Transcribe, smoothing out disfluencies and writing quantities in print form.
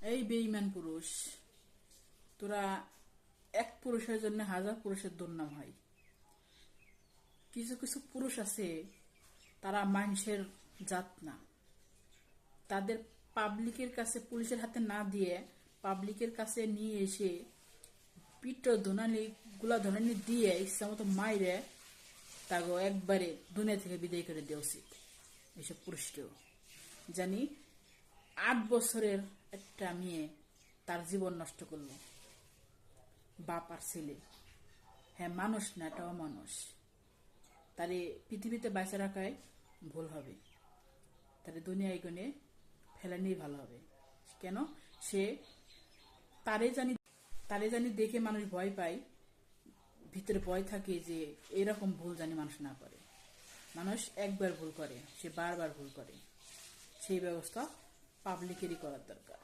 এই বেঈমান পুরুষ, তোরা এক পুরুষের জন্য হাজার পুরুষের দুর্নাম হয়। কিছু কিছু পুরুষ আছে, তারা মানুষের জাত না। তাদের পাবলিকের কাছে পুলিশের হাতে না দিয়ে পাবলিকের কাছে নিয়ে এসে পিঠ ধনানি গুলা ধনানি দিয়ে ইচ্ছা মতো মাইরে তাকে একবারে দুনিয়া থেকে বিদায় করে দেওয়া উচিত। এইসব পুরুষকেও জানি 8 বছরের একটা মেয়ে তার জীবন নষ্ট করলো, বাপ আর ছেলে। হ্যাঁ, মানুষ না, এটা অমানুষ। তারে পৃথিবীতে বাঁচা রাখায় ভুল হবে, তারে দুনিয়ায় গনে ফেলানোই ভালো হবে। কেন? সে তারে জানি তারে জানি দেখে মানুষ ভয় পায়, ভিতরে ভয় থাকে যে এরকম ভুল জানি মানুষ না করে। মানুষ একবার ভুল করে, সে বারবার ভুল করে। সেই ব্যবস্থা পাবলিকেরই করার দরকার।